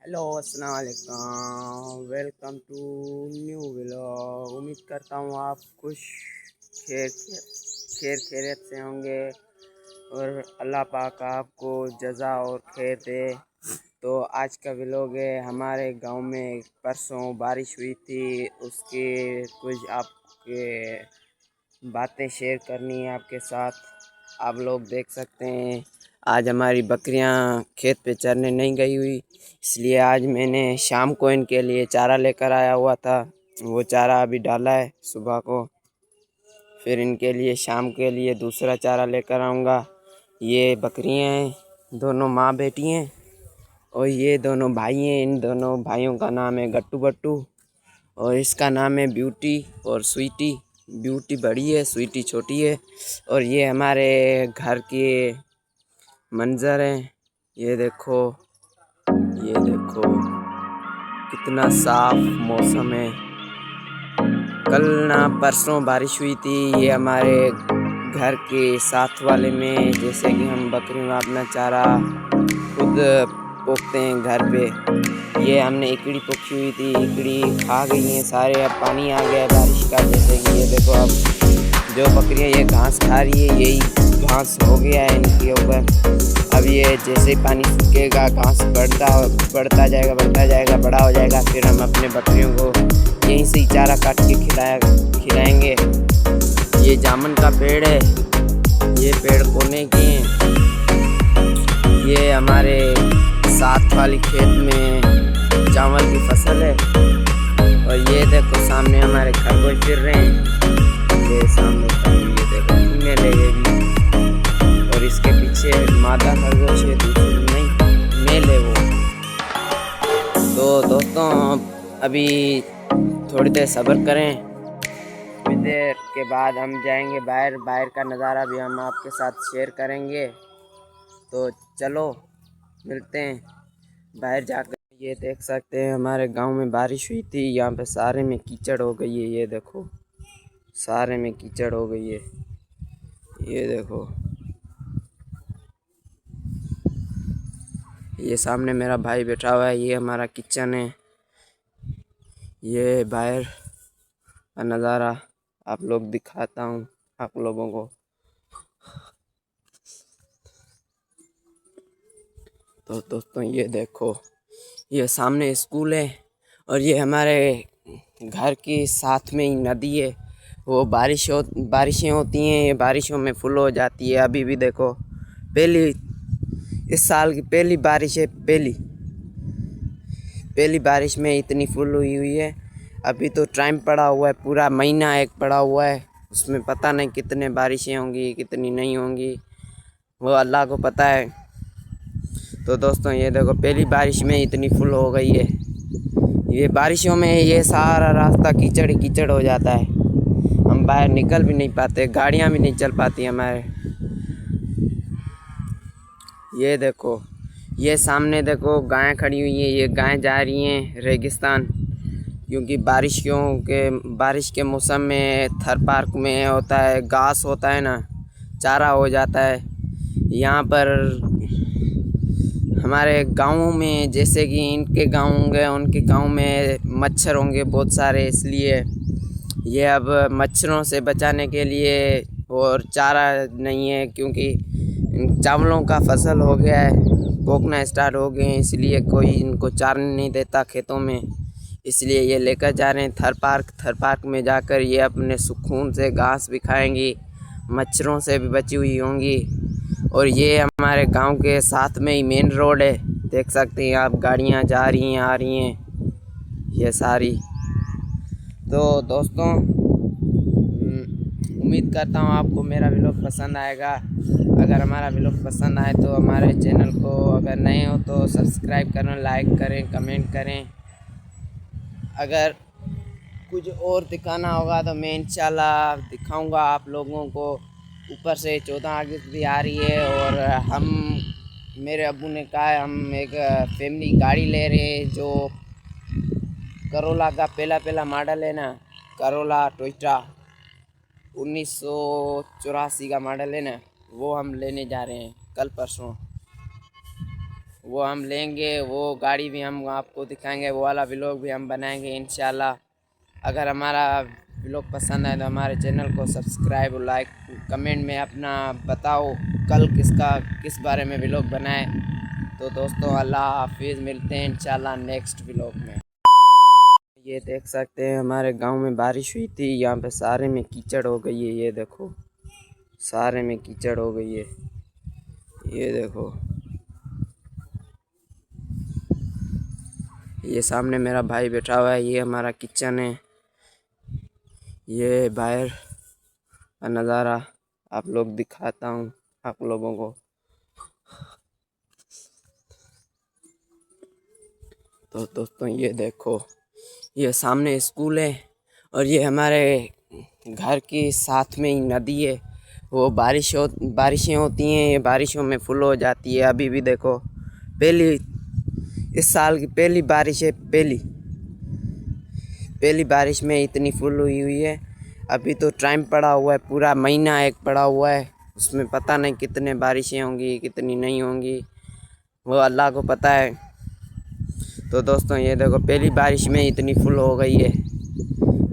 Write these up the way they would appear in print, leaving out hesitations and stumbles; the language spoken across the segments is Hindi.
हेलो अस्सलाम वालेकुम, वेलकम टू न्यू व्लॉग। उम्मीद करता हूँ आप खुश खैर खैर खैरियत से होंगे और अल्लाह पाक आपको जज़ा और खैर दे। तो आज का व्लॉग है, हमारे गांव में परसों बारिश हुई थी, उसके कुछ आपके बातें शेयर करनी है आपके साथ। आप लोग देख सकते हैं आज हमारी बकरियां खेत पे चरने नहीं गई हुई, इसलिए आज मैंने शाम को इनके लिए चारा लेकर आया हुआ था। वो चारा अभी डाला है सुबह को, फिर इनके लिए शाम के लिए दूसरा चारा लेकर आऊँगा। ये बकरियां हैं, दोनों माँ बेटी हैं, और ये दोनों भाई हैं। इन दोनों भाइयों का नाम है गट्टू बट्टू, और इसका नाम है ब्यूटी और स्वीटी। ब्यूटी बड़ी है, स्वीटी छोटी है। और ये हमारे घर के मंजर हैं। ये देखो, ये देखो कितना साफ मौसम है। कल ना परसों बारिश हुई थी। ये हमारे घर के साथ वाले में, जैसे कि हम बकरियों का अपना चारा खुद पोखते हैं घर पे। ये हमने इकड़ी पोखी हुई थी, इकड़ी खा गई हैं सारे। अब पानी आ गया है बारिश का, जैसे कि ये देखो अब जो बकरियां ये घास खा रही है, यही घास हो गया है इनके ऊपर। अब ये जैसे ही पानी सूखेगा घास बढ़ता जाएगा, बड़ा हो जाएगा। फिर हम अपने बकरियों को यहीं से ही चारा काट के खिलाएंगे। ये जामुन का पेड़ है, ये पेड़ कोने के हैं। ये हमारे साथ वाली खेत में चावल की फसल है। और ये देखो सामने हमारे खरगोश फिर रहे हैं। ये सामने ये देखो फीमेल है ये भी, और इसके पीछे मादा खरगोश है, दूसरी नहीं मेल है वो। तो दोस्तों अभी थोड़ी देर सब्र करें, थोड़ी देर के बाद हम जाएंगे बाहर। बाहर का नज़ारा भी हम आपके साथ शेयर करेंगे। तो चलो मिलते हैं बाहर जाकर। ये देख सकते हैं हमारे गांव में बारिश हुई थी, यहाँ पे सारे में कीचड़ हो गई है। ये देखो सारे में कीचड़ हो गई है। ये देखो, ये सामने मेरा भाई बैठा हुआ है। ये हमारा किचन है। ये बाहर का नज़ारा आप लोग दिखाता हूँ आप लोगों को। तो दोस्तों ये देखो, ये सामने स्कूल है, और ये हमारे घर के साथ में ही नदी है। वो बारिशें होती हैं, ये बारिशों में फुल हो जाती है। अभी भी देखो, पहली इस साल की पहली बारिश है, पहली बारिश में इतनी फुल हुई है। अभी तो टाइम पड़ा हुआ है, पूरा महीना एक पड़ा हुआ है, उसमें पता नहीं कितने बारिशें होंगी कितनी नहीं होंगी, वो अल्लाह को पता है। तो दोस्तों ये देखो पहली बारिश में इतनी फुल हो गई है। ये बारिशों में ये सारा रास्ता कीचड़ ही कीचड़ हो जाता है, हम बाहर निकल भी नहीं पाते, गाड़ियाँ भी नहीं चल पाती हमारे। ये देखो, ये सामने देखो गायें खड़ी हुई हैं। ये गायें जा रही हैं रेगिस्तान, क्योंकि बारिश के मौसम में थर पार्क में होता है, घास होता है ना, चारा हो जाता है। यहाँ पर हमारे गाँव में, जैसे कि इनके गाँव होंगे, उनके गाँव में मच्छर होंगे बहुत सारे, इसलिए ये अब मच्छरों से बचाने के लिए और चारा नहीं है, क्योंकि चावलों का फसल हो गया है, पोकना स्टार्ट हो गए हैं, इसलिए कोई इनको चारने नहीं देता खेतों में। इसलिए ये लेकर जा रहे हैं थर पार्क में जाकर ये अपने सुकून से घास भी खाएंगी, मच्छरों से भी बची हुई होंगी। और ये हमारे गांव के साथ में ही मेन रोड है, देख सकते हैं आप, गाड़ियां जा रही हैं आ रही हैं ये सारी। तो दोस्तों उम्मीद करता हूँ आपको मेरा व्लॉग पसंद आएगा। अगर हमारा व्लॉग पसंद आए तो हमारे चैनल को, अगर नए हो तो सब्सक्राइब करें, लाइक करें, कमेंट करें। अगर कुछ और दिखाना होगा तो मैं इंशाल्लाह दिखाऊंगा आप लोगों को। ऊपर से 14 अगस्त भी आ रही है, और हम, मेरे अब्बू ने कहा है हम एक फैमिली गाड़ी ले रहे हैं, जो करोला का पहला मॉडल है ना, करोला टोयोटा 1984 का मॉडल है ना, वो हम लेने जा रहे हैं कल परसों। वो हम लेंगे, वो गाड़ी भी हम आपको दिखाएंगे, वो वाला व्लॉग भी हम बनाएंगे इंशाल्लाह। अगर हमारा व्लॉग पसंद आए तो हमारे चैनल को सब्सक्राइब और लाइक, कमेंट में अपना बताओ कल किस बारे में व्लॉग बनाए। तो दोस्तों अल्लाह हाफिज़, मिलते हैं इंशाल्लाह नेक्स्ट व्लॉग में। ये देख सकते हैं हमारे गांव में बारिश हुई थी, यहाँ पे सारे में कीचड़ हो गई है। ये देखो सारे में कीचड़ हो गई है, ये देखो। ये सामने मेरा भाई बैठा हुआ है, ये हमारा किचन है। ये बाहर का नज़ारा आप लोग दिखाता हूँ आप लोगों को। तो दोस्तों ये देखो, ये सामने स्कूल है और ये हमारे घर के साथ में ही नदी है। वो बारिशें होती हैं, ये बारिशों में फुल हो जाती है। अभी भी देखो, इस साल की पहली बारिश है, पहली बारिश में इतनी फुल हुई है। अभी तो टाइम पड़ा हुआ है, पूरा महीना एक पड़ा हुआ है, उसमें पता नहीं कितने बारिशें होंगी कितनी नहीं होंगी, वो अल्लाह को पता है। तो दोस्तों ये देखो, पहली बारिश में इतनी फुल हो गई है।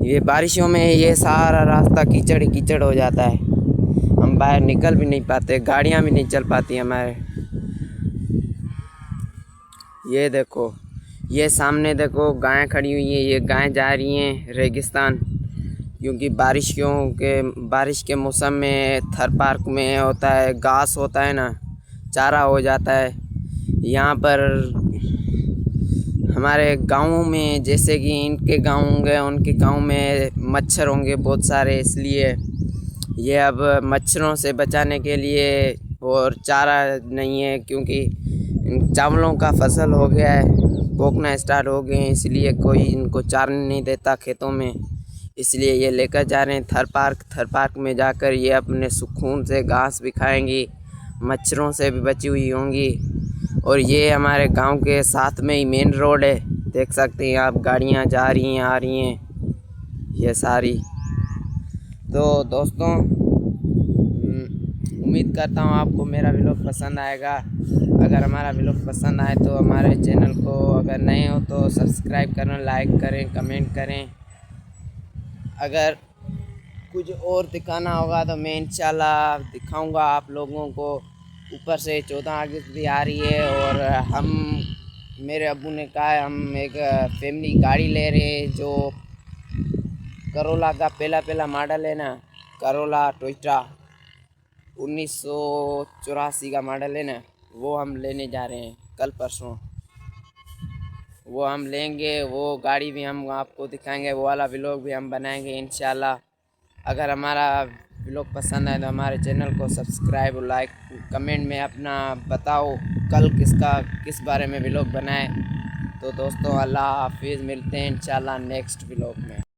ये बारिशों में ये सारा रास्ता कीचड़ कीचड़ हो जाता है, हम बाहर निकल भी नहीं पाते, गाड़ियाँ भी नहीं चल पाती हमारे। ये देखो, ये सामने देखो गायें खड़ी हुई हैं, ये गायें जा रही हैं रेगिस्तान, क्योंकि बारिश के मौसम में थर पार्क में होता है, घास होता है ना, चारा हो जाता है। यहाँ पर हमारे गाँवों में, जैसे कि इनके गाँव होंगे, उनके गाँव में मच्छर होंगे बहुत सारे, इसलिए ये अब मच्छरों से बचाने के लिए और चारा नहीं है, क्योंकि चावलों का फसल हो गया है, पोकना स्टार्ट हो गए हैं, इसलिए कोई इनको चारने नहीं देता खेतों में। इसलिए ये लेकर जा रहे हैं थर पार्क में जाकर ये अपने सुकून से घास भी खाएंगी, मच्छरों से भी बची हुई होंगी। और ये हमारे गांव के साथ में ही मेन रोड है, देख सकते हैं आप, गाड़ियां जा रही हैं आ रही हैं ये सारी। तो दोस्तों उम्मीद करता हूँ आपको मेरा व्लॉग पसंद आएगा। अगर हमारा व्लॉग पसंद आए तो हमारे चैनल को, अगर नए हो तो सब्सक्राइब करें, लाइक करें, कमेंट करें। अगर कुछ और दिखाना होगा तो मैं इंशाल्लाह दिखाऊंगा आप लोगों को। ऊपर से 14 अगस्त भी आ रही है और मेरे अब्बू ने कहा है हम एक फैमिली गाड़ी ले रहे हैं, जो करोला का पहला मॉडल है ना, करोला टोयोटा 1984 का मॉडल है ना, वो हम लेने जा रहे हैं कल परसों। वो हम लेंगे, वो गाड़ी भी हम आपको दिखाएंगे, वो वाला व्लॉग भी हम बनाएंगे इंशाल्लाह। अगर हमारा व्लॉग पसंद आए तो हमारे चैनल को सब्सक्राइब और लाइक, कमेंट में अपना बताओ कल किस बारे में व्लॉग बनाए। तो दोस्तों अल्लाह हाफिज़, मिलते हैं इंशाल्लाह नेक्स्ट व्लॉग में।